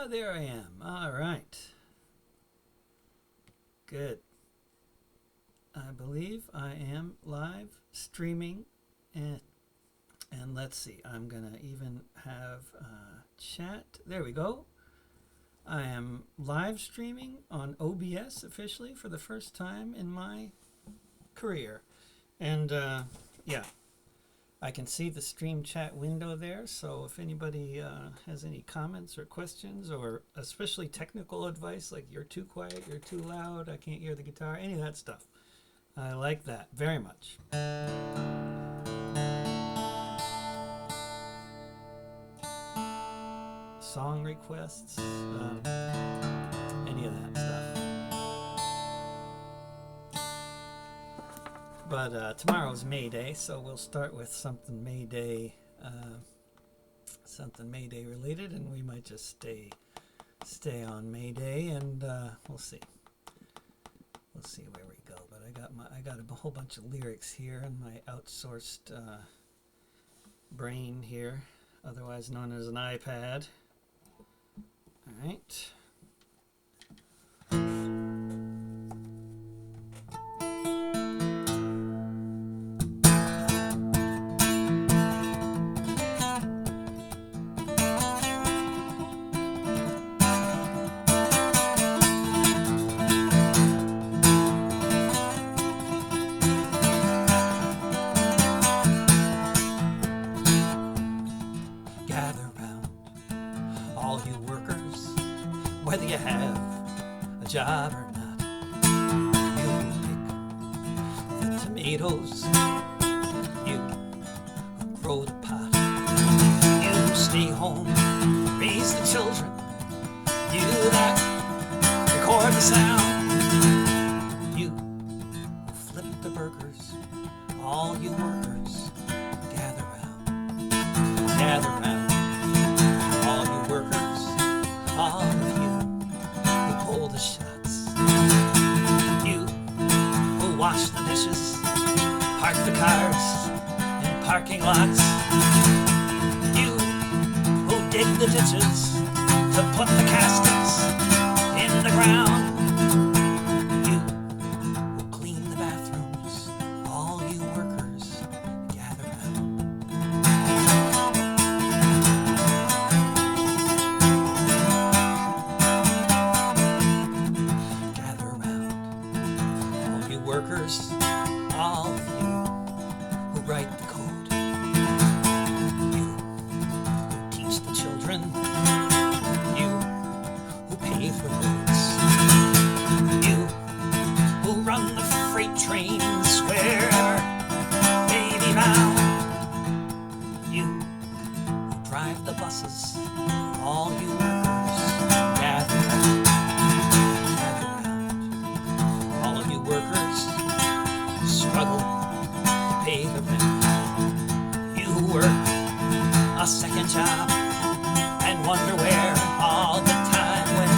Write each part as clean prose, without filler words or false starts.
There I am. All right. Good. I believe I am live streaming, and let's see. I'm gonna even have chat. There we go. I am live streaming on OBS officially for the first time in my career, and yeah. I can see the stream chat window there, so if anybody has any comments or questions, or especially technical advice, like you're too quiet, you're too loud, I can't hear the guitar, any of that stuff, I like that very much. Song requests, any of that stuff. But tomorrow's May Day, so we'll start with something May Day related, and we might just stay on May Day, and we'll see. We'll see where we go. But I got a whole bunch of lyrics here in my outsourced brain here, otherwise known as an iPad. All right. Job or not, you pick the tomatoes, you grow the pot, you stay home, raise the children, you that record the sound, you flip the burgers, all you workers, gather round, all you workers, all of you who pull the shots. Wash the dishes, park the cars in parking lots. You who dig the ditches to put the caskets in the ground. You who clean the bathrooms, all you workers, gather round. Workers, all of you who write the code, you who teach the children, you who pave the roads, you who run the freight trains wherever they be bound, you who drive the buses, all you workers, gather round. All of you workers struggle to pay the rent. You work a second job and wonder where all the time went.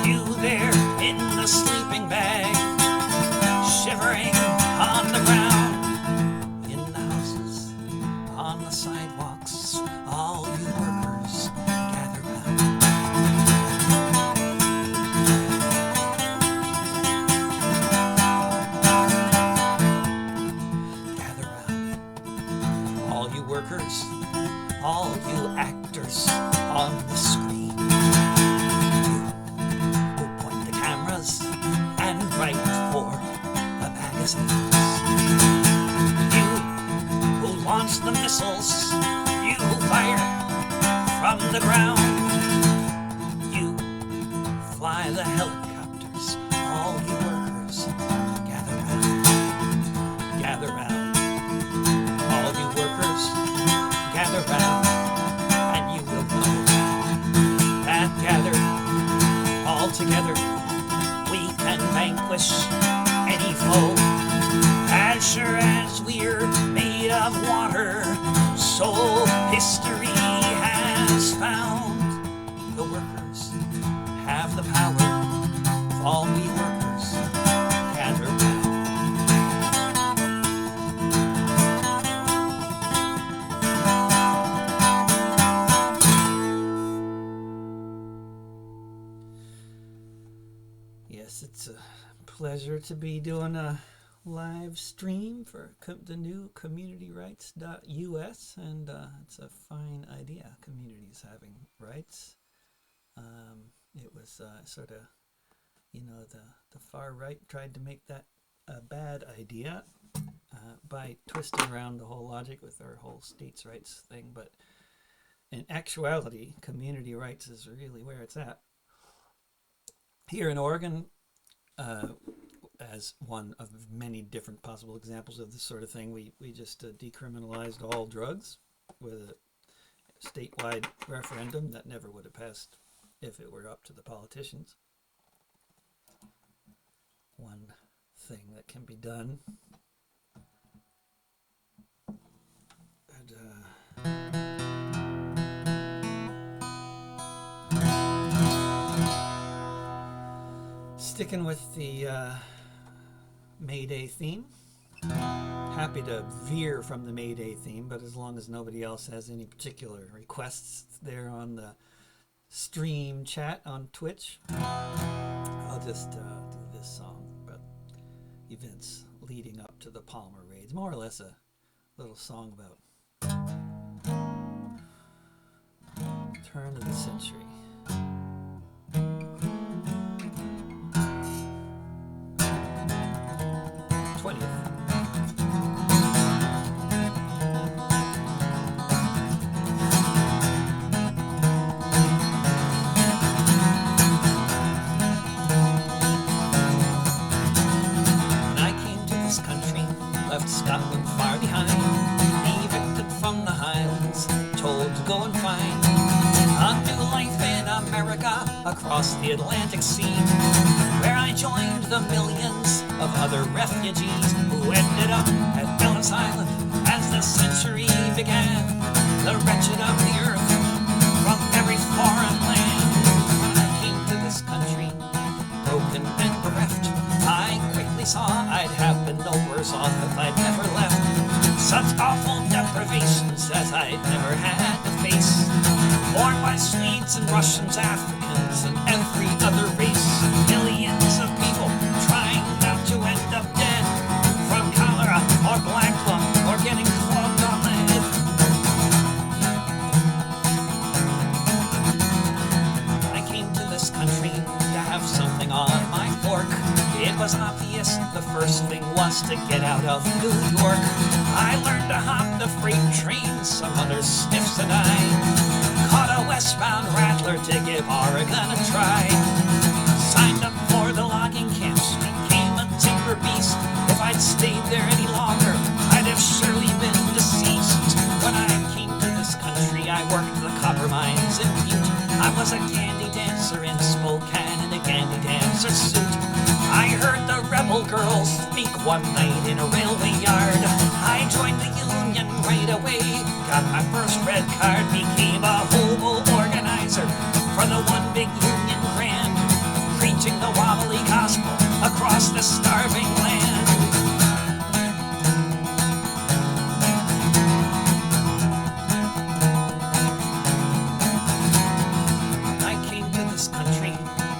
You there in the sleeping bag, shivering on the ground, in the houses, on the sidewalks, all you workers gather round. Workers, all you actors on the screen, you who point the cameras and write for the magazines, you who launch the missiles, you who fire from the ground, you fly the helicopters, all you workers, gather round. All you workers, gather round, and you will know that gathered all together, we can vanquish any foe. As sure as we're made of water, so history has found. The workers have the power, all we workers gather round. It's a pleasure to be doing a live stream for the new communityrights.us, and it's a fine idea, communities having rights. It was sort of, the far right tried to make that a bad idea by twisting around the whole logic with our whole states' rights thing, but in actuality, community rights is really where it's at. Here in Oregon, as one of many different possible examples of this sort of thing, we just decriminalized all drugs with a statewide referendum that never would have passed if it were up to the politicians. One thing that can be done. Sticking with the May Day theme. Happy to veer from the May Day theme, but as long as nobody else has any particular requests there on the stream chat on Twitch, I'll just do this song about events leading up to the Palmer raids. More or less a little song about turn of the century. 20th. Left Scotland far behind, evicted from the Highlands, told to go and find a new life in America across the Atlantic Sea, where I joined the millions of other refugees who ended up at Ellis Island as the century began. The wretched of the earth from every foreign land. When I came to this country, broken and bereft, I quickly saw I'd have been no worse off if I'd never left. Such awful deprivations as I'd never had to face, borne by Swedes and Russians, Africans, and every other race. Millions of people trying not to end up dead from cholera or black lung or getting clubbed on the head. I came to this country to have something on my fork. It was obvious the first thing was to get out of New York. I learned to hop the freight train, some other stiffs and I caught a westbound rattler to give Oregon a try. Signed up for the logging camps, became a timber beast. If I'd stayed there any longer, I'd have surely been deceased. When I came to this country, I worked the copper mines in Butte. I was a candy dancer in Spokane in a candy dancer suit. I heard the rebel girls speak one night in a railway yard. I joined the union right away, got my first red card, became a hobo organizer for the one big union grand, preaching the wobbly gospel across the starving land. I came to this country,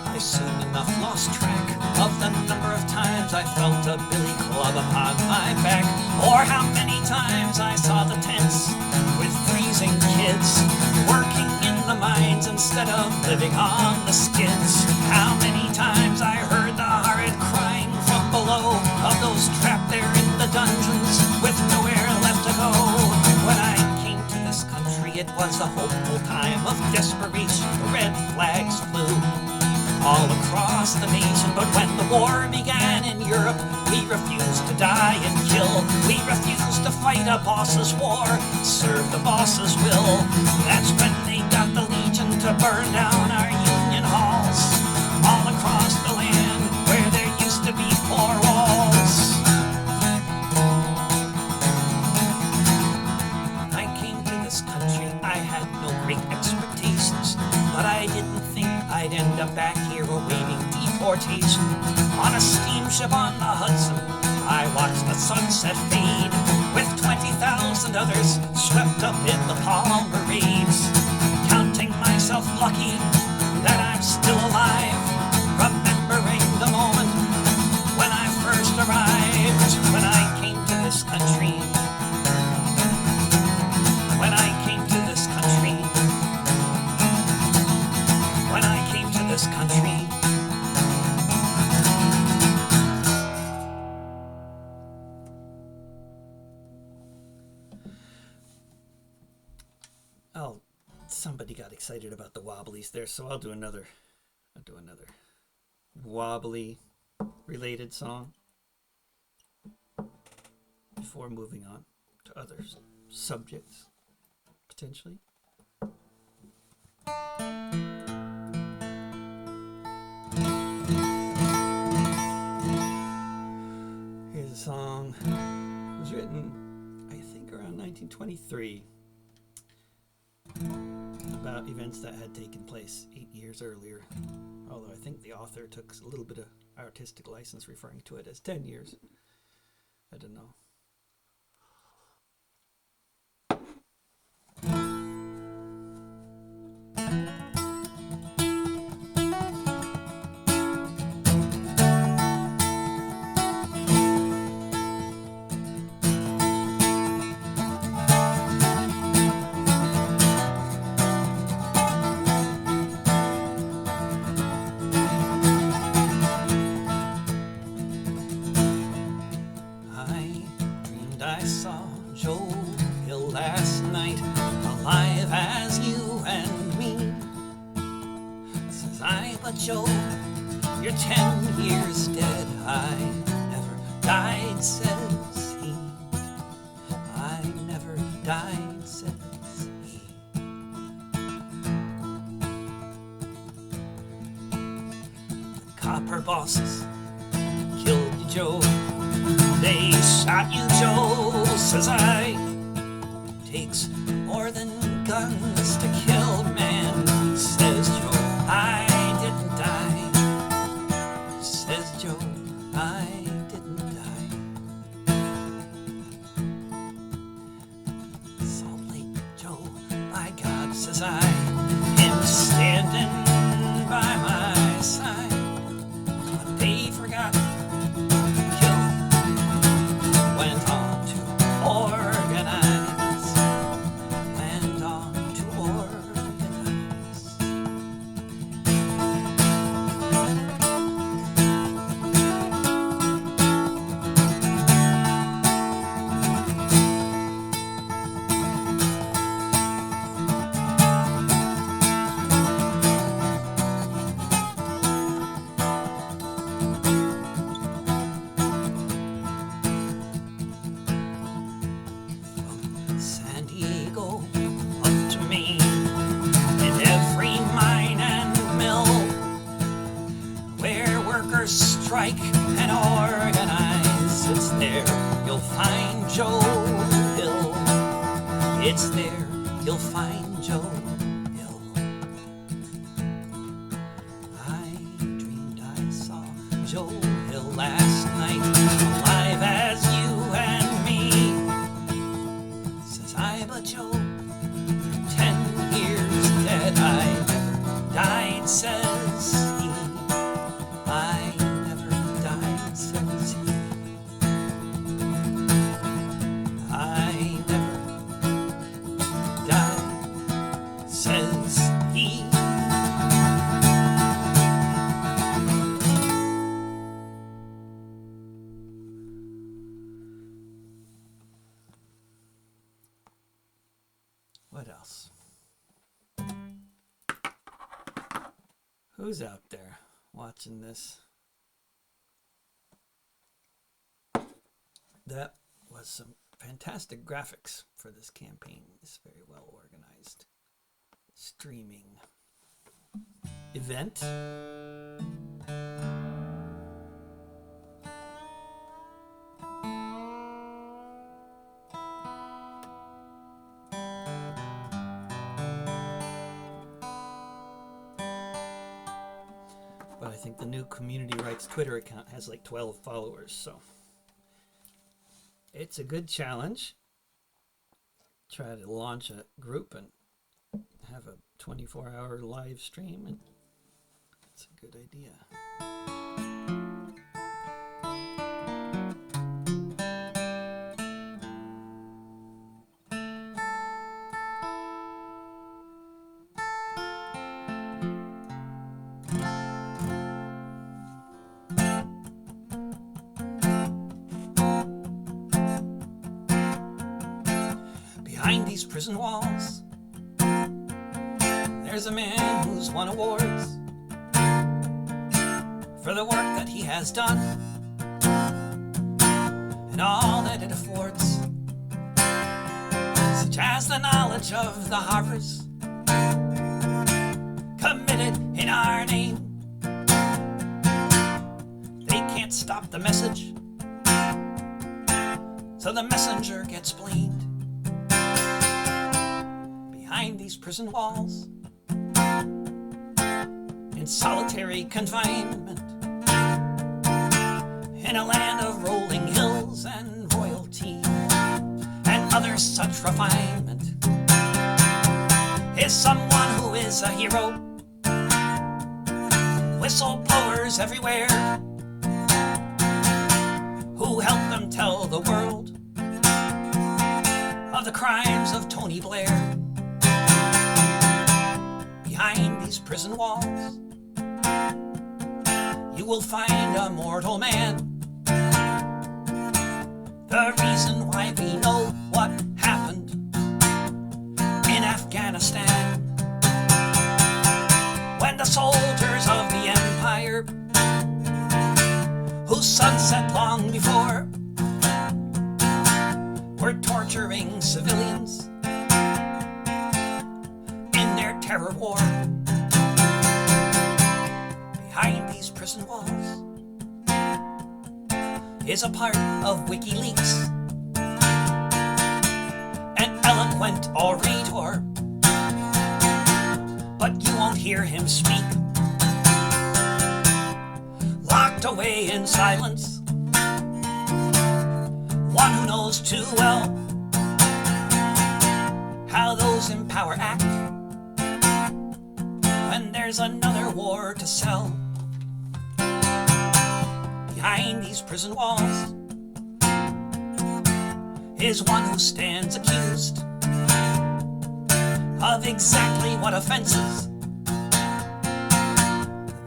I soon enough lost track of the number of times I felt a billy club upon my back, or how many times I saw the tents with freezing kids working in the mines instead of living on the skids. How many times I heard the horrid crying from below of those trapped there in the dungeons with nowhere left to go. When I came to this country, it was a hopeful time of desperation. The red flags flew all across the nation, but when the war began in Europe, we refused to die and kill. We refused to fight a boss's war, serve the boss's will. That's when they got the Legion to burn down our union halls, all across the land where there used to be four walls. I came to this country, I had no great expectations, but I didn't think I'd end up back here awaiting deportation. On a steamship on the Hudson, I watched the sunset fade, with 20,000 others swept up in the Palmer raids. Counting myself lucky that I'm still alive, remembering the moment Oh, somebody got excited about the wobblies there, so I'll do another wobbly related song before moving on to other subjects potentially. Here's a song. It was written, I think, around 1923 about events that had taken place 8 years earlier. Although I think the author took a little bit of artistic license referring to it as 10 years. I don't know. I saw Joe Hill last night, alive as you and me. Says I, but Joe, you're 10 years dead. I never died, says he. I never died, says he. The copper bosses killed you, Joe. They shot you, Joe, says I. Takes more than guns to kill man, says Joe. I didn't die, says Joe. I didn't die. Salt Lake Joe, by God, says I. Him standing by my side. But they forgot. Strike and organize. It's there you'll find Joe Hill. It's there you'll find Joe Hill. I dreamed I saw Joe Hill last night, alive as you and me. Says I, but Joe, 10 years dead. I never died, says he. I What else? Who's out there watching this? That was some fantastic graphics for this campaign. It's very well organized streaming event. But I think the new Community Rights Twitter account has like 12 followers, so it's a good challenge. Try to launch a group and have a 24-hour live stream, and it's a good idea. Behind these prison walls, There's a man who's won awards for the work that he has done and all that it affords, such as the knowledge of the horrors committed in our name. They can't stop the message, so the messenger gets blamed. Behind these prison walls, in solitary confinement, in a land of rolling hills and royalty and other such refinement, is someone who is a hero. Whistleblowers everywhere who help them tell the world of the crimes of Tony Blair. Behind these prison walls, you will find a mortal man. The reason why we know what happened in Afghanistan, when the soldiers of the empire, whose sunset long before, were torturing civilians in their terror war. Behind these prison walls is a part of WikiLeaks, an eloquent orator, but you won't hear him speak. Locked away in silence, one who knows too well how those in power act when there's another war to sell. Behind these prison walls is one who stands accused of exactly what offenses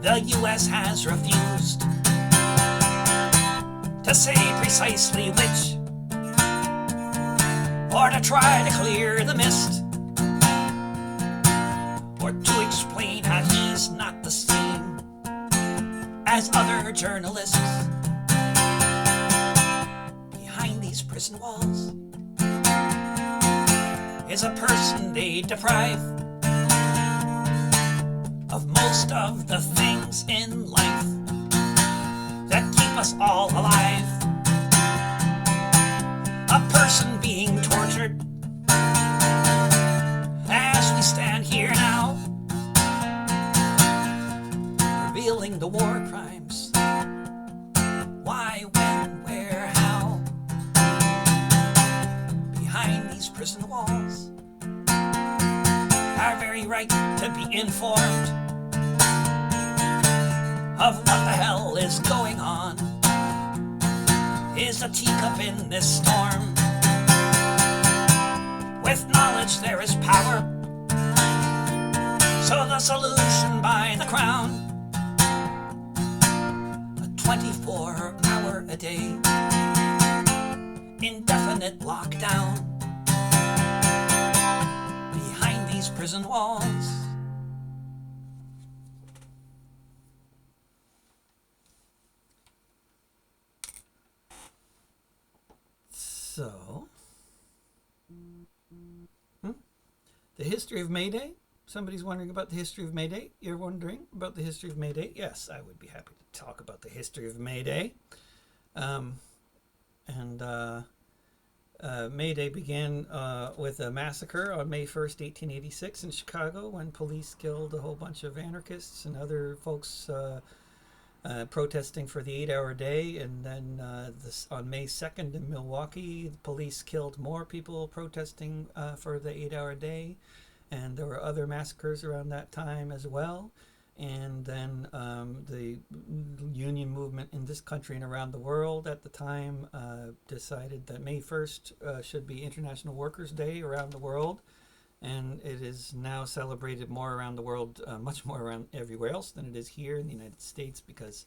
the U.S. has refused to say precisely which, or to try to clear the mist, or to explain how he's not the same as other journalists. Behind these prison walls is a person they deprive of most of the things in life that keep us all alive. A person being tortured as we stand here now, revealing the war crimes. Why, when, where, how? Behind these prison walls, our very right to be informed of what the hell is going on is a teacup in this storm. With knowledge there is power, so the solution by the crown, a 24-hour-a-day indefinite lockdown behind these prison walls. So, the history of May Day. Somebody's wondering about the history of May Day. You're wondering about the history of May Day? Yes, I would be happy to talk about the history of May Day. May Day began with a massacre on May 1st, 1886 in Chicago, when police killed a whole bunch of anarchists and other folks protesting for the 8-hour day. And then on May 2nd in Milwaukee, the police killed more people protesting for the 8-hour day. And there were other massacres around that time as well. And then the union movement in this country and around the world at the time decided that May 1st should be International Workers' Day around the world. And it is now celebrated more around the world, much more around everywhere else than it is here in the United States, because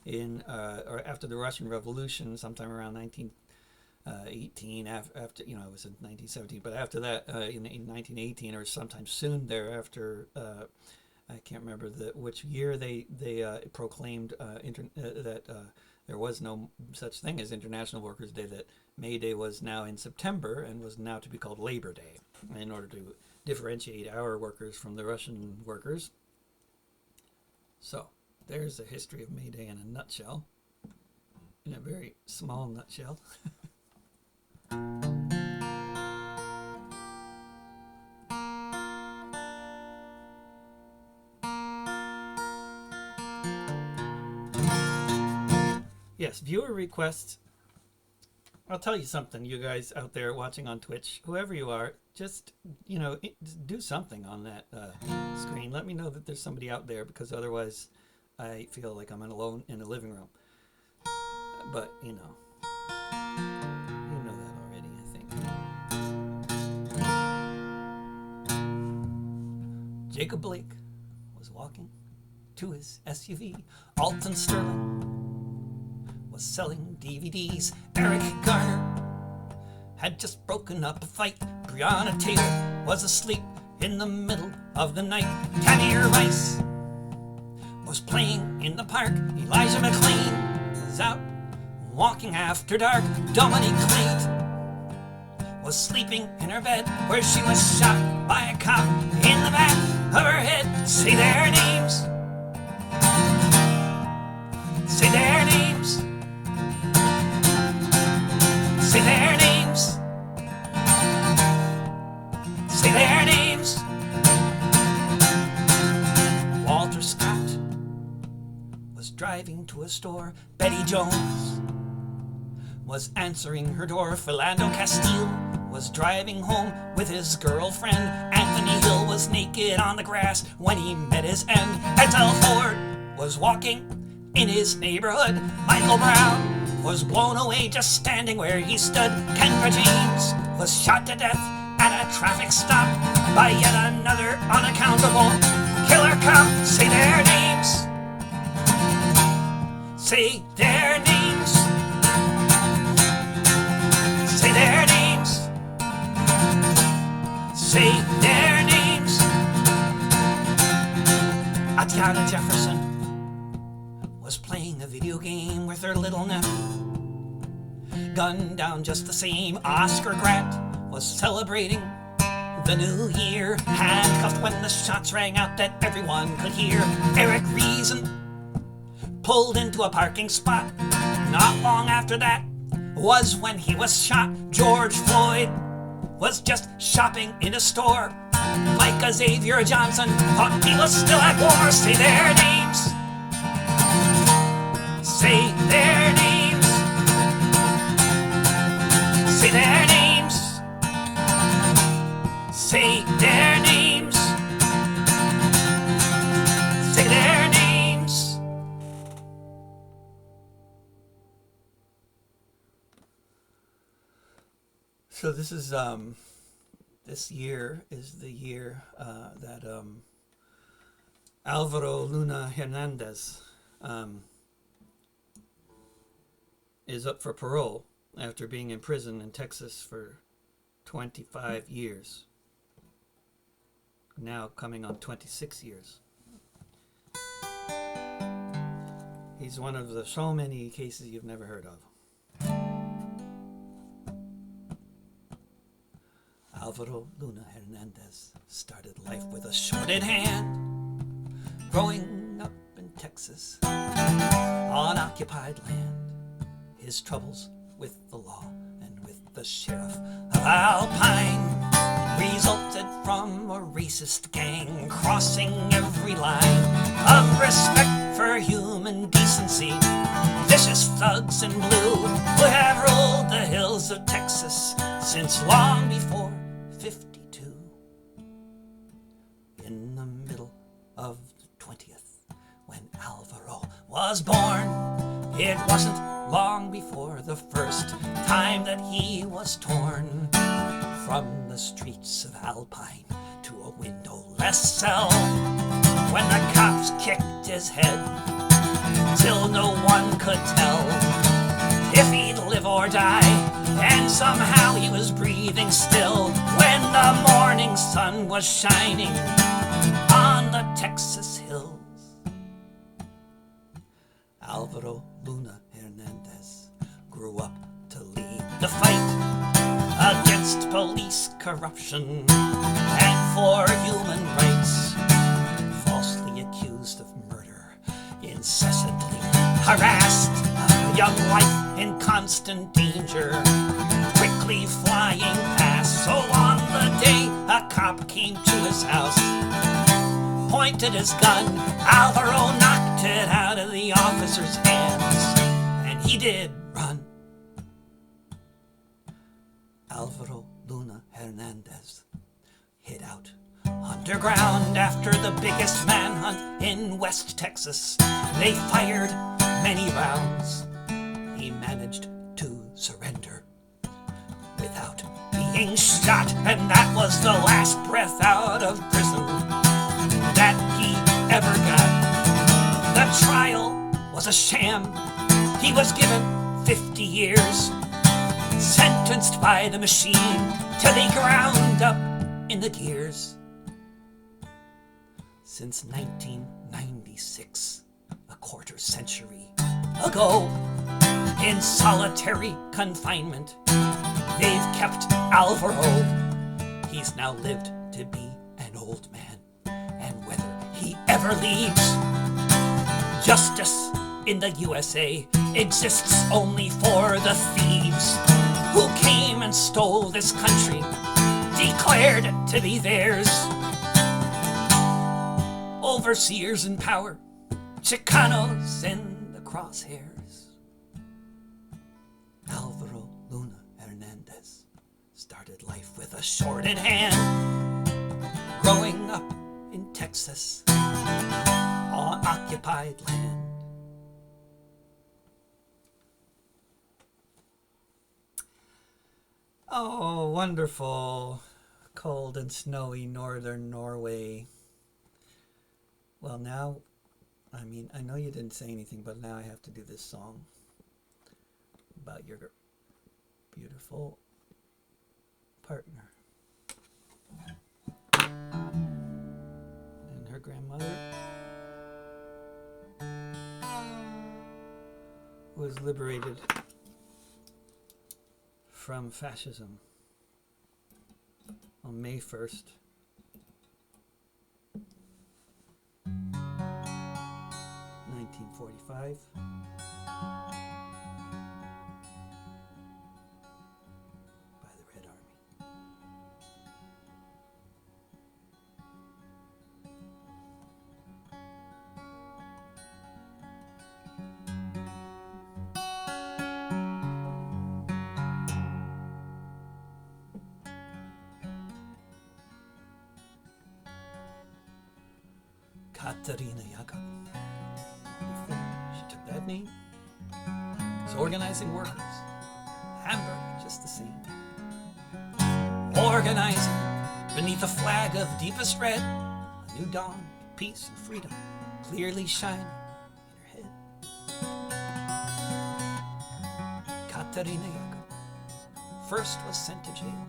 or after the Russian Revolution, sometime around 18 after, you know, it was in 1917, but after that, in 1918 or sometime soon thereafter, I can't remember which year they proclaimed that there was no such thing as International Workers' Day, that May Day was now in September and was now to be called Labor Day, in order to differentiate our workers from the Russian workers. So there's the history of May Day in a nutshell, in a very small nutshell. Yes, viewer requests. I'll tell you something, you guys out there watching on Twitch, whoever you are, just, you know, do something on that screen. Let me know that there's somebody out there, because otherwise I feel like I'm alone in a living room. But, you know that already, I think. Jacob Blake was walking to his SUV. Alton Sterling was selling DVDs. Eric Garner had just broken up a fight. Breonna Taylor was asleep in the middle of the night. Tamir Rice was playing in the park. Elijah McClain was out walking after dark. Dominique Clayt was sleeping in her bed, where she was shot by a cop in the back of her head. Say their names. Say their names. Say their names. Say their names. Walter Scott was driving to a store. Betty Jones was answering her door. Philando Castile was driving home with his girlfriend. Anthony Hill was naked on the grass when he met his end. Etel Ford was walking in his neighborhood. Michael Brown was blown away just standing where he stood. Kendra James was shot to death at a traffic stop by yet another unaccountable killer cop. Say their names. Say their names. Say their names. Say their names. Atiana Jefferson was playing a video game with her little nephew. Gunned down just the same. Oscar Grant was celebrating the new year, handcuffed when the shots rang out that everyone could hear. Eric Reason pulled into a parking spot. Not long after that was when he was shot. George Floyd was just shopping in a store. Micah Xavier Johnson thought he was still at war. Say their names. Say their names. Say their names. Say their names. Say their names. So this is this year is the year that Alvaro Luna Hernandez is up for parole after being in prison in Texas for 25 years. Now coming on 26 years. He's one of the so many cases you've never heard of. Alvaro Luna Hernandez started life with a shorted hand, growing up in Texas on occupied land. His troubles with the law and with the sheriff of Alpine resulted from a racist gang crossing every line of respect for human decency. Vicious thugs in blue who have ruled the hills of Texas since long before 52. In the middle of the 20th, when Alvaro was born, it wasn't long before the first time that he was torn from the streets of Alpine to a windowless cell, when the cops kicked his head till no one could tell if he'd live or die. And Somehow he was breathing still when the morning sun was shining on the Texas hills. Alvaro Luna Hernandez grew up to lead the fight against police corruption and for human rights. Falsely accused of murder, incessantly harassed, a young life in constant danger, quickly flying past. So on the day a cop came to his house, pointed his gun, Alvaro knocked it out of the officer's hands, and he did run. Alvaro Luna Hernandez hid out underground after the biggest manhunt in West Texas. They fired many rounds. He managed to surrender without being shot, and that was the last breath out of prison that he ever got. The trial was a sham. He was given 50 years, sentenced by the machine till he ground up in the gears. Since 1996, a quarter century ago, in solitary confinement, they've kept Alvaro. He's now lived to be an old man, and whether he ever leaves, justice in the USA exists only for the thieves who came and stole this country, declared it to be theirs. Overseers in power, Chicanos in the crosshairs. Alvaro Luna Hernandez started life with a shorted hand, growing up in Texas on occupied land. Oh, wonderful. Cold and snowy northern Norway. Well, now, I know you didn't say anything, but now I have to do this song about your beautiful partner and her grandmother, who was liberated from fascism on May 1st, 1945. By the Red Army. Katarina Jakob. Before she took that name, was organizing workers. Hamburg, just the same. Organizing beneath a flag of deepest red, a new dawn, peace and freedom, clearly shining in her head. Katarina Jakob first was sent to jail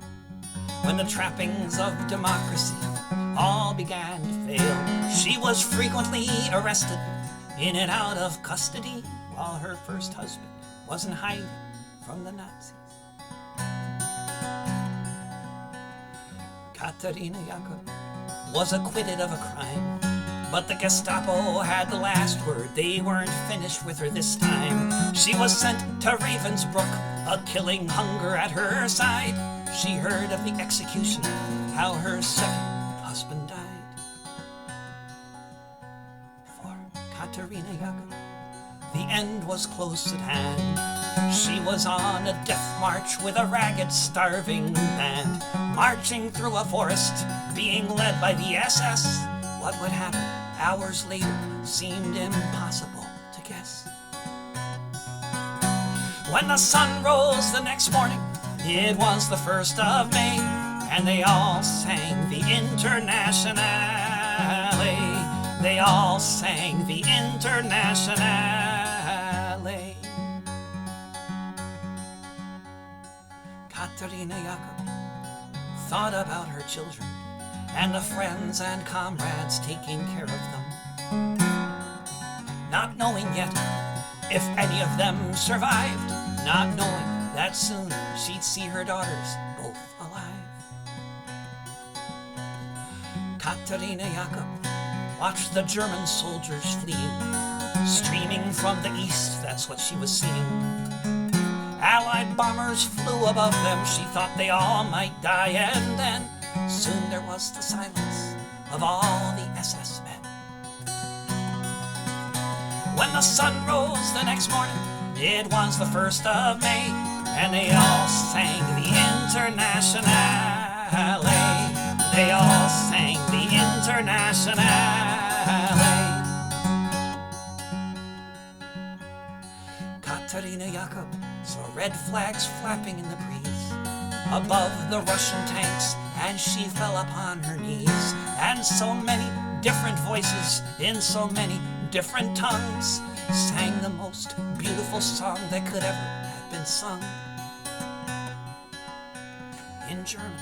when the trappings of democracy all began to fail. She was frequently arrested, in and out of custody, while her first husband wasn't hiding from the Nazis. Katarina Jakob was acquitted of a crime, but the Gestapo had the last word. They weren't finished with her this time. She was sent to Ravensbrück, a killing hunger at her side. She heard of the execution, how her second husband died. For Katarina Jakob, the end was close at hand. She was on a death march with a ragged, starving band, marching through a forest, being led by the SS. What would happen hours later seemed impossible to guess. When the sun rose the next morning, it was the 1st of May, and they all sang the Internationale. They all sang the Internationale. Katerina Jakob thought about her children and the friends and comrades taking care of them, not knowing yet if any of them survived, not knowing that soon she'd see her daughters both alive. Katerina Jakob watched the German soldiers fleeing, streaming from the east, that's what she was seeing. Allied bombers flew above them, she thought they all might die, and then soon there was the silence of all the SS men. When the sun rose the next morning, it was the 1st of May, and they all sang the Internationale. They all sang the Internationale. Katerina Jakob saw red flags flapping in the breeze above the Russian tanks, and she fell upon her knees. And so many different voices in so many different tongues sang the most beautiful song that could ever have been sung. In German,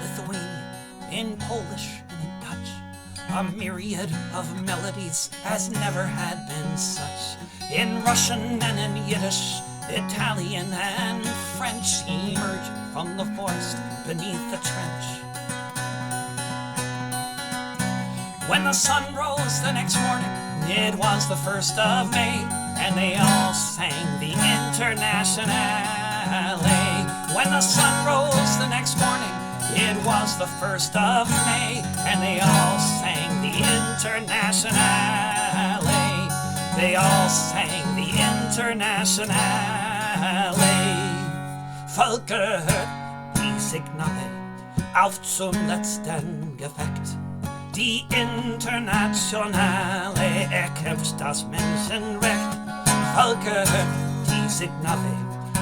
Lithuanian, in Polish, and in Dutch, a myriad of melodies as never had been such. In Russian and in Yiddish, Italian and French, emerged from the forest beneath the trench. When the sun rose the next morning, it was the 1st of May, and they all sang the Internationale. When the sun rose the next morning, it was the 1st of May, and they all sang the Internationale. They all sang the Internationale. Völker, die Signale auf zum letzten Gefecht. Die Internationale erkämpft das Menschenrecht. Völker, die Signale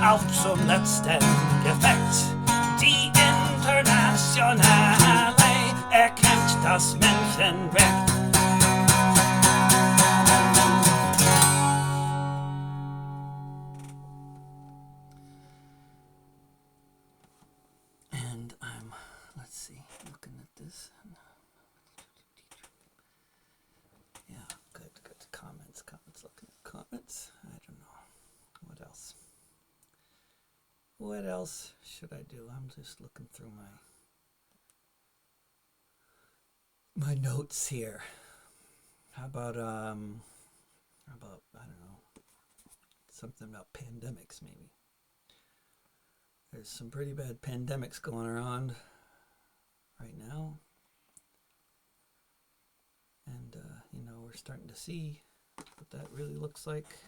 auf zum letzten Gefecht. Die Internationale erkämpft das Menschenrecht. And let's see, looking at this. Yeah, good. Comments, looking at comments. I don't know. What else? What else should I do? I'm just looking through my notes here. How about I don't know, something about pandemics maybe. There's some pretty bad pandemics going around right now. And, we're starting to see what that really looks like.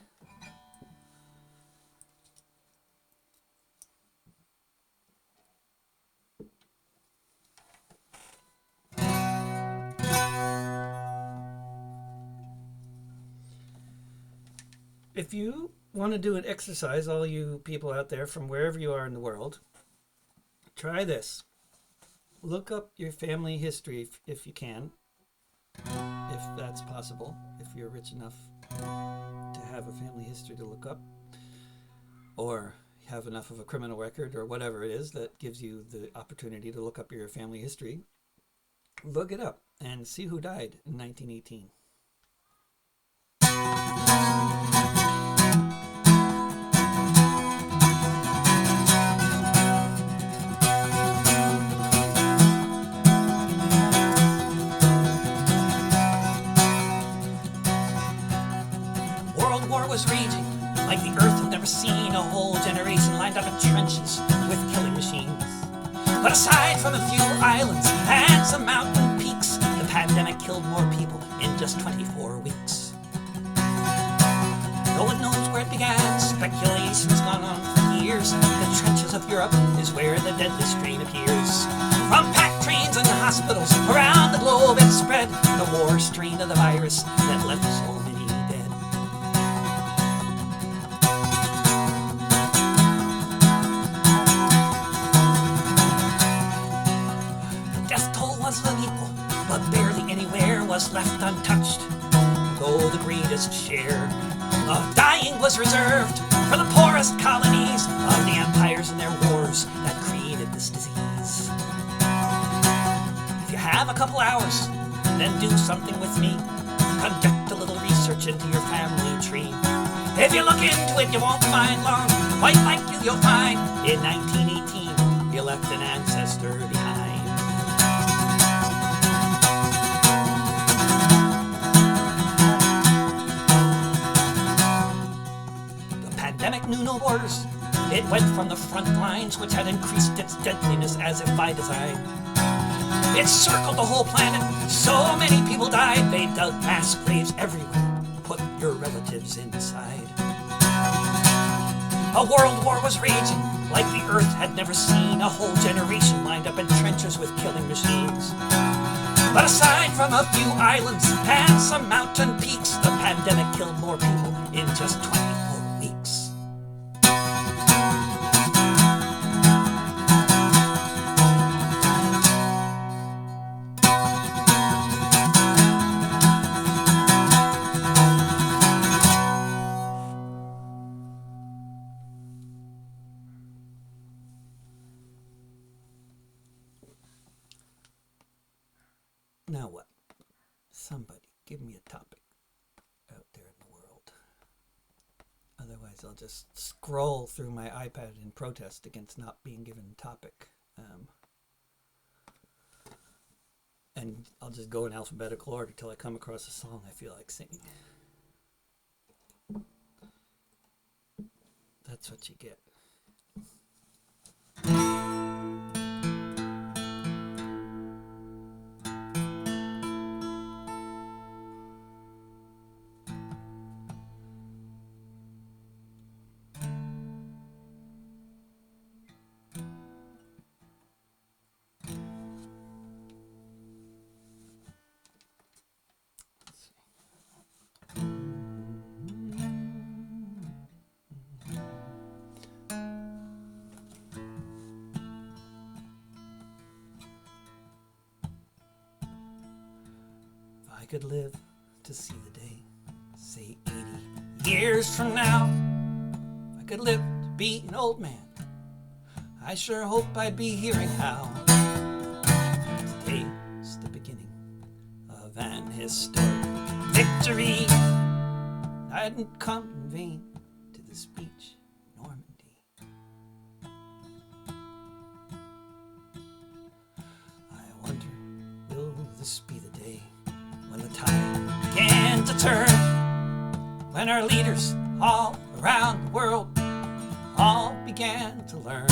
If you want to do an exercise, all you people out there from wherever you are in the world, try this. Look up your family history if you can. If that's possible, if you're rich enough to have a family history to look up, or have enough of a criminal record, or whatever it is that gives you the opportunity to look up your family history, look it up and see who died in 1918. Was raging like the earth had never seen. A whole generation lined up in trenches with killing machines. But aside from a few islands and some mountain peaks, the pandemic killed more people in just 24 weeks. No one knows where it began, speculation's gone on for years. The trenches of Europe is where the deadly strain appears. From packed trains and hospitals around the globe it spread, the war strain of the virus that left so many dead. Was unequal, but barely anywhere was left untouched, though the greatest share of dying was reserved for the poorest colonies of the empires and their wars that created this disease. If you have a couple hours, then do something with me. Conduct a little research into your family tree. If you look into it, you won't find long. Quite likely you'll find in 1918 you left an ancestor behind. The pandemic knew no borders. It went from the front lines, which had increased its deadliness as if by design. It circled the whole planet. So many people died, they dug mass graves everywhere. Put your relatives inside. A world war was raging like the earth had never seen. A whole generation lined up in trenches with killing machines. But aside from a few islands and some mountain peaks, the pandemic killed more people in just 24 weeks. Now what? Somebody give me a topic out there in the world. Otherwise, I'll just scroll through my iPad in protest against not being given a topic. And I'll just go in alphabetical order till I come across a song I feel like singing. That's what you get. I could live to see the day, say 80 years from now. I could live to be an old man. I sure hope I'd be hearing how today's the beginning of an historic victory. I didn't come in vain to the speech in Normandy. I wonder, will this be the day when the tide began to turn, when our leaders all around the world all began to learn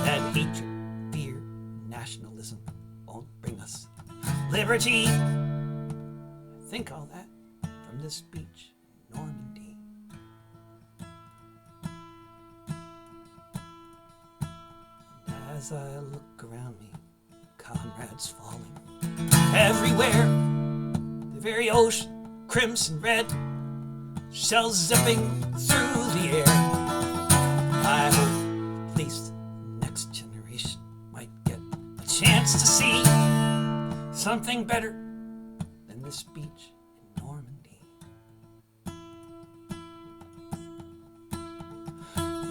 that hatred, fear, nationalism won't bring us liberty? I think all that from this speech in Normandy. And as I look around me, comrades falling everywhere, the very ocean crimson red, shells zipping through the air. I hope at least the next generation might get a chance to see something better than this speech in Normandy.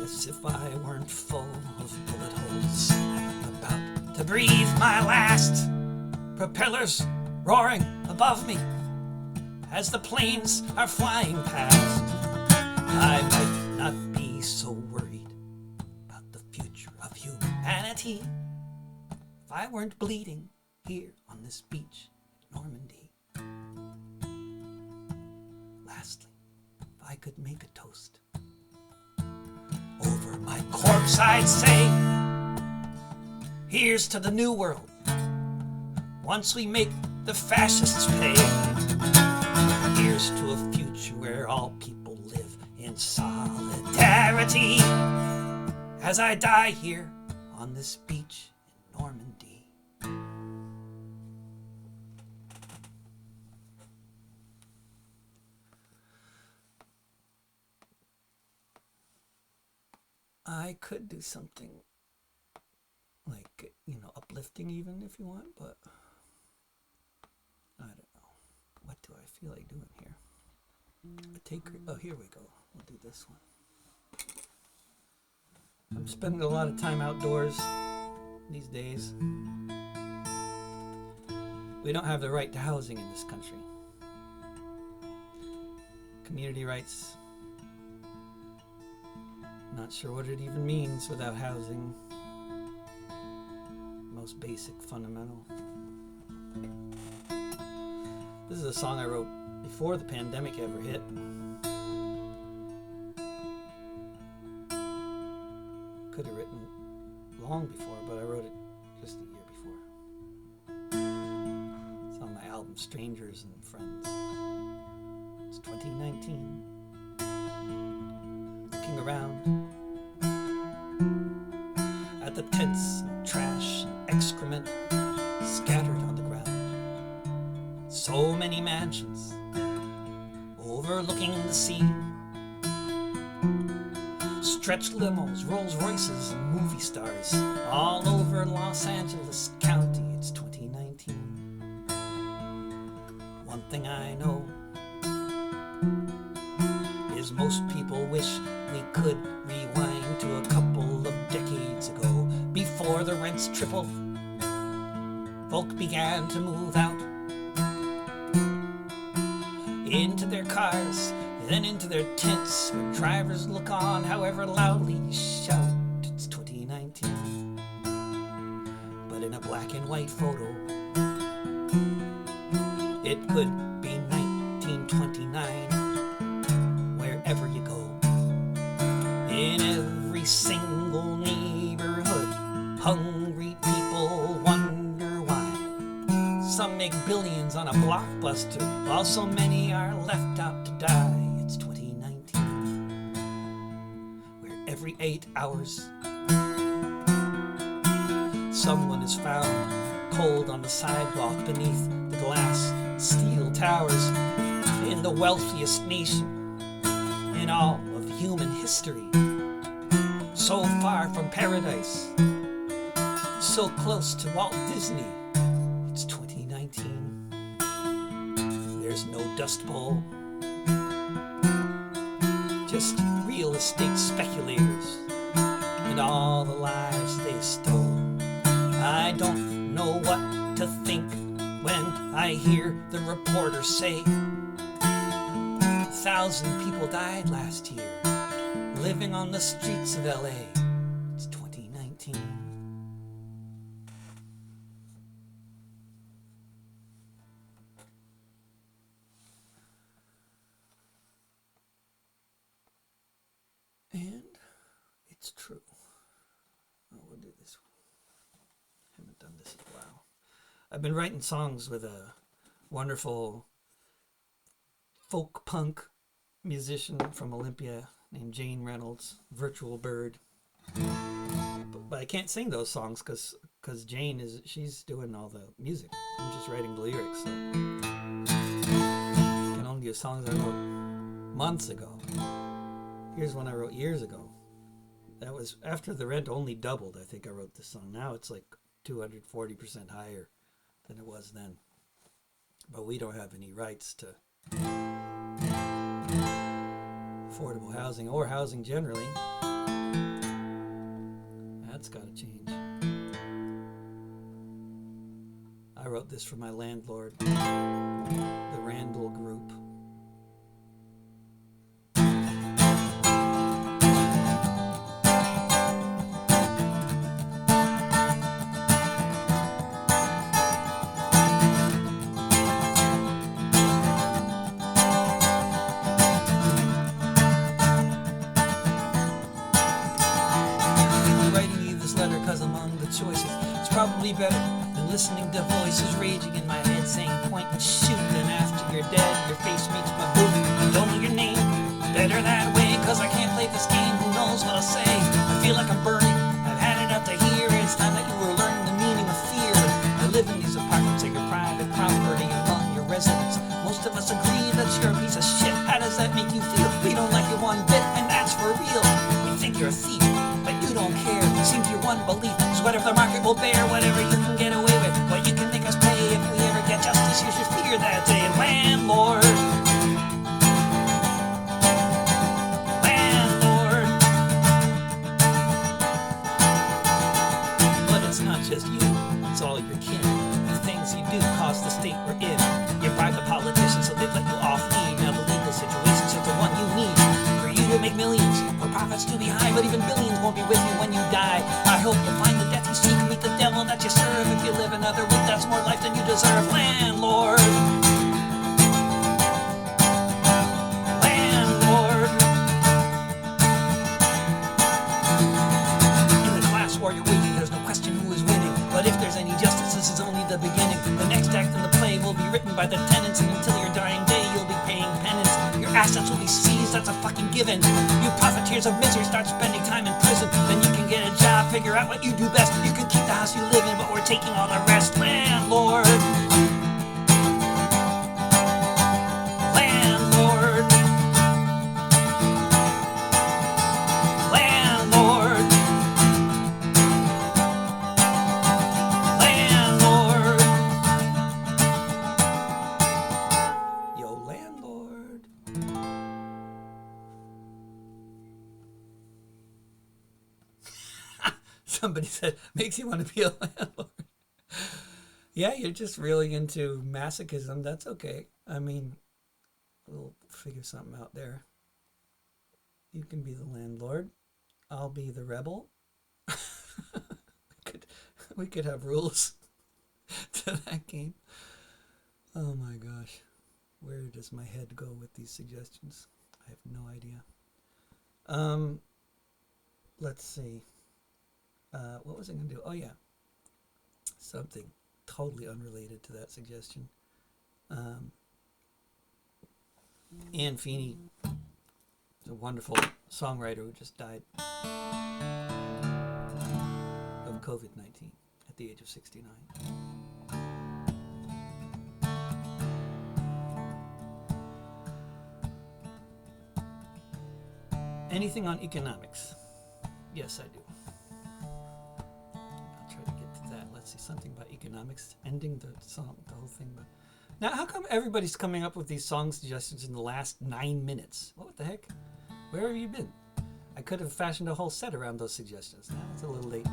Yes, if I weren't full of bullet holes, about to breathe my last, propellers roaring above me as the planes are flying past, I might not be so worried about the future of humanity if I weren't bleeding here on this beach in Normandy. Lastly, if I could make a toast over my corpse, I'd say, here's to the new world once we make the fascists pay. Here's to a future where all people live in solidarity. As I die here on this beach in Normandy. I could do something like, uplifting even if you want, but I don't know. What do I feel like doing here? Oh, here we go. We'll do this one. I'm spending a lot of time outdoors these days. We don't have the right to housing in this country. Community rights. Not sure what it even means without housing. Most basic, fundamental. This is a song I wrote before the pandemic ever hit. Could have written long before, but I wrote it just a year before. It's on my album Strangers and Friends. It's 2019. Looking around at the tents and trash and excrement scattered on the ground. So many mansions overlooking the sea. Stretched limos, Rolls Royces, and movie stars all over Los Angeles County. It's 2019. One thing I know is most people wish we could rewind to a couple of decades ago, before the rents tripled. Folk began to move out into their cars, then into their tents, where drivers look on however loudly you shout. It's 2019. But in a black and white photo, it could be 1929. Wherever you go, in every single neighborhood, hungry people wonder why. Some make billions on a blockbuster, while so many are left out to die. It's 2019, where every 8 hours someone is found cold on the sidewalk beneath the glass steel towers in the wealthiest nation in all of human history. So far from paradise, so close to Walt Disney. It's 2019. There's no Dust Bowl, just real estate speculators and all the lives they stole. I don't know what to think when I hear the reporter say 1,000 people died last year living on the streets of LA. It's 2019. And it's true. Oh, we'll do this one. Haven't done this in a while. I've been writing songs with a wonderful folk punk musician from Olympia named Jane Reynolds, Virtual Bird. But I can't sing those songs because Jane she's doing all the music. I'm just writing the lyrics, so I can only do songs I wrote months ago. Here's one I wrote years ago. That was after the rent only doubled. I think I wrote this song. Now it's like 240% higher than it was then. But we don't have any rights to affordable housing or housing generally. That's got to change. I wrote this for my landlord, the Randall Group. Choices. It's probably better than listening to voices raging in my head saying point and shoot, and after you're dead your face meets my boot. I don't know your name, better that way, cause I can't play this game, who knows what I'll say. I feel like I'm burning, I've had it up to here. It's time that you were learning the meaning of fear. I live in these apartments like your private property among your residents. Most of us agree that you're a piece of shit. How does that make you feel? We don't like you one bit, and that's for real. We think you're a thief, but you don't care. Seems your one belief is whatever the market will bear, whatever you can get away with, what you can make us pay. If we ever get justice, you should fear that day. Landlord, landlord, your kin. The things you do cause the state we're in. You bribe the politicians so they let you off lead. Now the legal situation's just the one you need. For you to make millions, for profits to be high, but even billions won't be with you when you die. I hope you find the death you seek and meet the devil that you serve. If you live another week, that's more life than you deserve. Landlord. Landlord. In the class war you're waging, there's no question who is winning. But if there's any justice, this is only the beginning. The next act in the play will be written by the tenants, and until your dying day, you'll be paying penance. Your assets will be seized, that's a fucking given. You profiteers of misery, start spending time in prison. Then you can get a job, figure out what you do best. You can keep the house you live in, but we're taking all the rest. Landlord. Landlord. Landlord. Landlord. Yo, landlord. Somebody said, makes you want to be a landlord. Yeah, you're just really into masochism. That's okay. I mean, we'll figure something out there. You can be the landlord. I'll be the rebel. we could have rules to that game. Oh my gosh. Where does my head go with these suggestions? I have no idea. Let's see. What was I going to do? Oh, yeah. Something totally unrelated to that suggestion. Anne Feeney is a wonderful songwriter who just died of COVID-19 at the age of 69. Anything on economics? Yes, I do. I'll try to get to that. Let's see, something about economics, ending the song, the whole thing. But now, how come everybody's coming up with these song suggestions in the last 9 minutes? What the heck? Where have you been? I could have fashioned a whole set around those suggestions. Now it's a little late.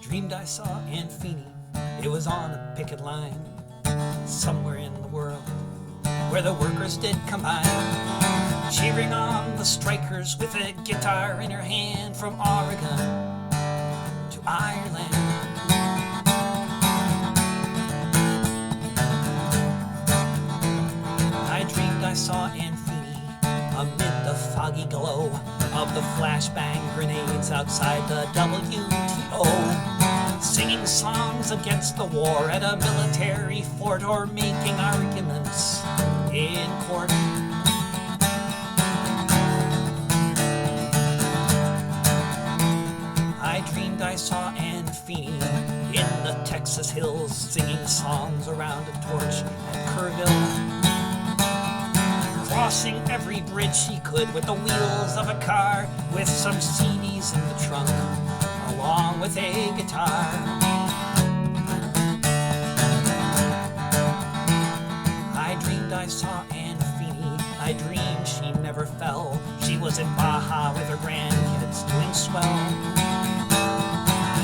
Dreamed I saw Anne Feeney. It was on a picket line somewhere in the world where the workers did combine, cheering on the strikers with a guitar in her hand, from Oregon to Ireland. I dreamed I saw Anne Feeney amid the foggy glow of the flashbang grenades outside the WTO, singing songs against the war at a military fort, or making arguments in court. I dreamed I saw Anne Feeney in the Texas hills, singing songs around a torch at Kerrville, crossing every bridge she could with the wheels of a car, with some CDs in the trunk along with a guitar. I dreamed I saw Anne Feeney. I dreamed she never fell. She was in Baja with her grandkids doing swell,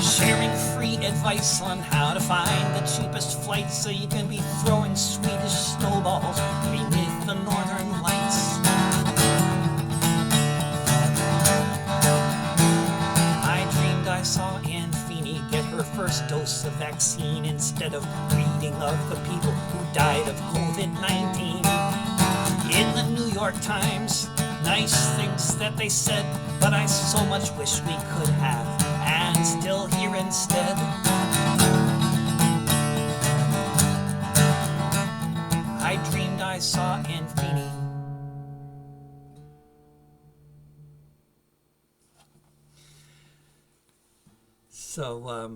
sharing free advice on how to find the cheapest flights so you can be throwing Swedish snowballs beneath the northern lights. I dreamed I saw Anne Feeney get her first dose of vaccine instead of reading of the people who died of COVID-19 in the New York Times. Nice things that they said, but I so much wish we could have and still here instead. I dreamed I saw Anne Feeney. So,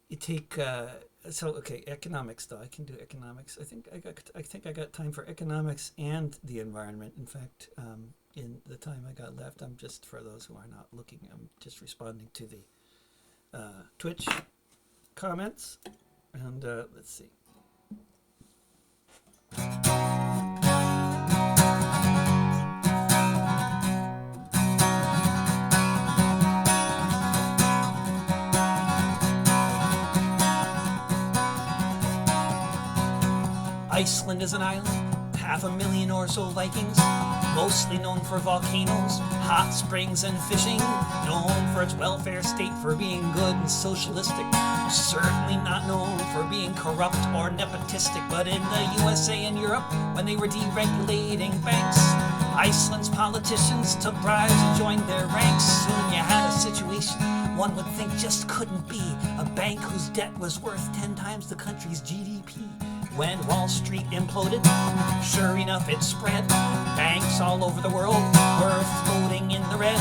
you take, okay, economics though. I can do economics. I think I got time for economics and the environment. In fact, in the time I got left, I'm just, for those who are not looking, I'm just responding to the Twitch comments. And let's see. Iceland is an island, 500,000 or so Vikings, mostly known for volcanoes, hot springs, and fishing, known for its welfare state for being good and socialistic, certainly not known for being corrupt or nepotistic, but in the USA and Europe, when they were deregulating banks, Iceland's politicians took bribes and joined their ranks. Soon you had a situation one would think just couldn't be, a bank whose debt was worth 10 times the country's GDP. When Wall Street imploded, sure enough it spread. Banks all over the world were floating in the red.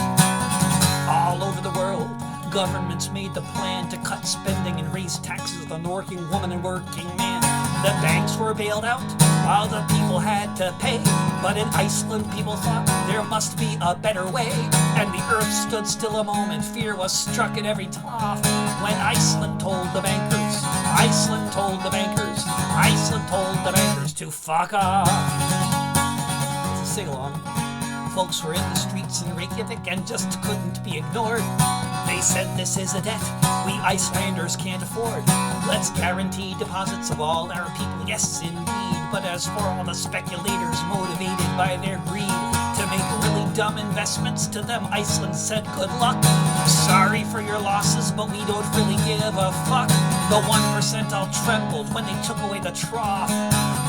All over the world, governments made the plan to cut spending and raise taxes on the working woman and working man. The banks were bailed out while the people had to pay. But in Iceland, people thought there must be a better way. And the earth stood still a moment. Fear was struck at every trough when Iceland told the bankers, Iceland told the bankers, Iceland told the bankers to fuck off. It's a sing-along. Folks were in the streets in Reykjavik and just couldn't be ignored. They said this is a debt we Icelanders can't afford. Let's guarantee deposits of all our people, yes indeed. But as for all the speculators motivated by their greed to make really dumb investments, to them Iceland said good luck. Sorry for your losses, but we don't really give a fuck. The 1% all trembled when they took away the trough.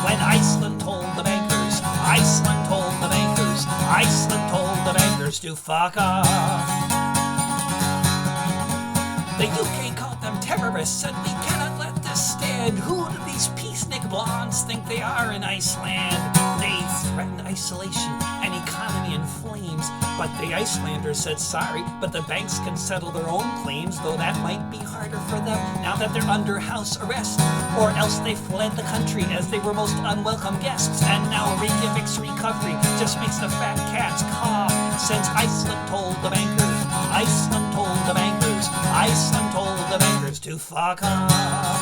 When Iceland told the bankers, Iceland told the bankers, Iceland told the bankers to fuck off. The UK called them terrorists, said we cannot let this stand. Who do these peacenik blondes think they are in Iceland? They threatened isolation and economy in flames. But the Icelanders said sorry, but the banks can settle their own claims, though that might be harder for them now that they're under house arrest. Or else they fled the country as they were most unwelcome guests. And now Reykjavik's recovery just makes the fat cats cough. Since Iceland told the bankers, Iceland told the bankers, Iceland told the bankers to fuck off.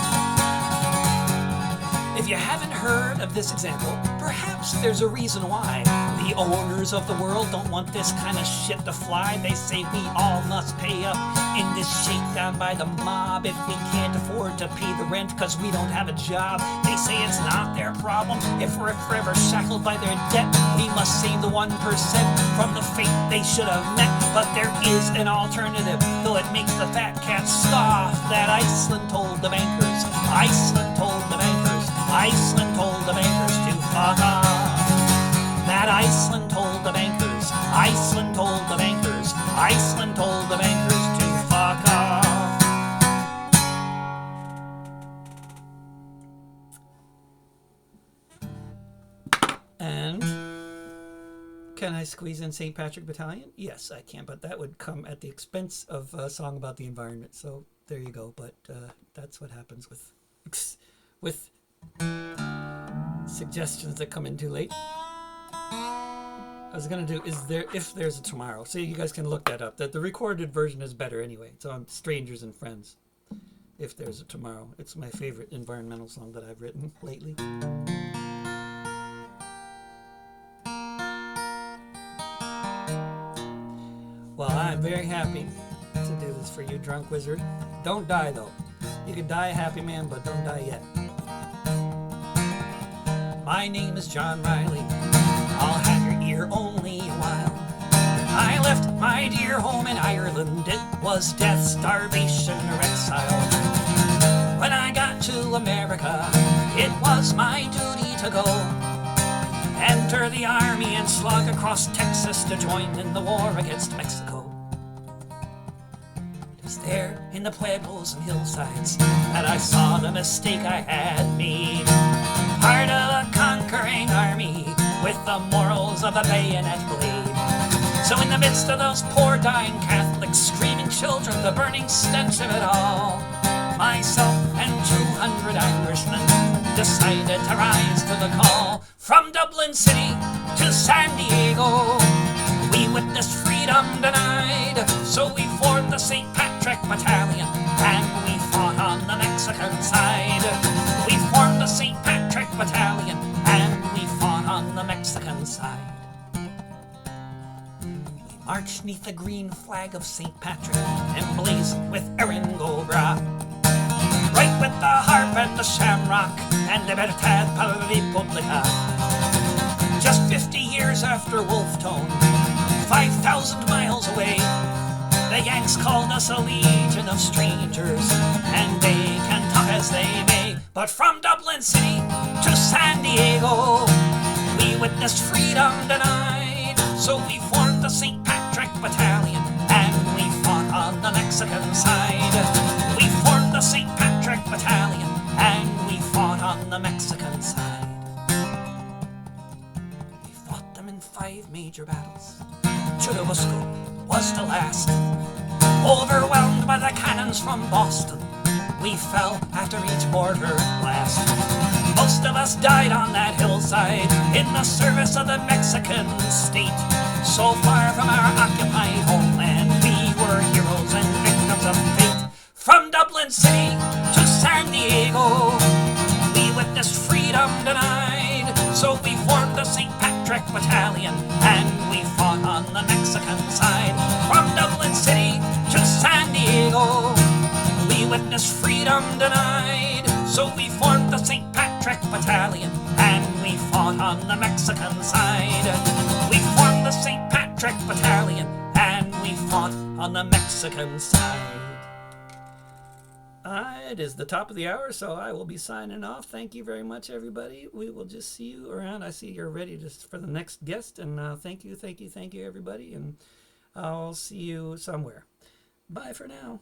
If you haven't heard of this example, perhaps there's a reason why. The owners of the world don't want this kind of shit to fly. They say we all must pay up in this shakedown by the mob if we can't afford to pay the rent because we don't have a job. They say it's not their problem if we're forever shackled by their debt. We must save the 1% from the fate they should have met. But there is an alternative, though it makes the fat cats scoff. That Iceland told the bankers, Iceland told the bankers, Iceland told the bankers to fuck off. That Iceland told the bankers, Iceland told the bankers, Iceland told the bankers to fuck off. And can I squeeze in St. Patrick Battalion? Yes, I can, but that would come at the expense of a song about the environment. So there you go. But that's what happens with suggestions that come in too late. I was gonna do if there's a tomorrow, so you guys can look that up. That the recorded version is better anyway. It's on Strangers and Friends. If there's a tomorrow, it's my favorite environmental song that I've written lately. Well, I'm very happy to do this for you, drunk wizard. Don't die though. You can die a happy man, but don't die yet. My name is John Riley. I'll have your ear only a while. I left my dear home in Ireland. It was death, starvation, or exile. When I got to America, it was my duty to go. Enter the army and slog across Texas to join in the war against Mexico. It was there in the pueblos and hillsides that I saw the mistake I had made. Part of a conquering army with the morals of a bayonet blade. So in the midst of those poor dying Catholics, screaming children, the burning stench of it all, myself and 200 Irishmen decided to rise to the call. From Dublin City to San Diego, we witnessed freedom denied. So we formed the St. Patrick Battalion and we fought on the Mexican side. We formed the St. Patrick Battalion and we fought on the Mexican side. We marched neath the green flag of St. Patrick, emblazoned with Erin Go Bra. Right with the harp and the shamrock, and Libertad para la República. Just 50 years after Wolftone, 5,000 miles away, the Yanks called us a legion of strangers, and they can talk as they may. But from Dublin City to San Diego, we witnessed freedom denied. So we formed the St. Patrick Battalion, and we fought on the Mexican side. We formed the St. Patrick Battalion, and we fought on the Mexican side. We fought them in 5 major battles. Churubusco was the last. Overwhelmed by the cannons from Boston, we fell after each border blast. Most of us died on that hillside in the service of the Mexican state. So far from our occupied homeland, we were heroes and victims of fate. From Dublin City to San Diego, we witnessed freedom denied. So we formed the St. Patrick Battalion, and we fought on the Mexican side. From Dublin City to San Diego, we witnessed freedom denied. So we formed the St. Patrick Battalion, and we fought on the Mexican side. We formed the St. Patrick Battalion, and we fought on the Mexican side. It is the top of the hour, so I will be signing off. Thank you very much, everybody. We will just see you around. I see you're ready for the next guest, and thank you, everybody, and I'll see you somewhere. Bye for now.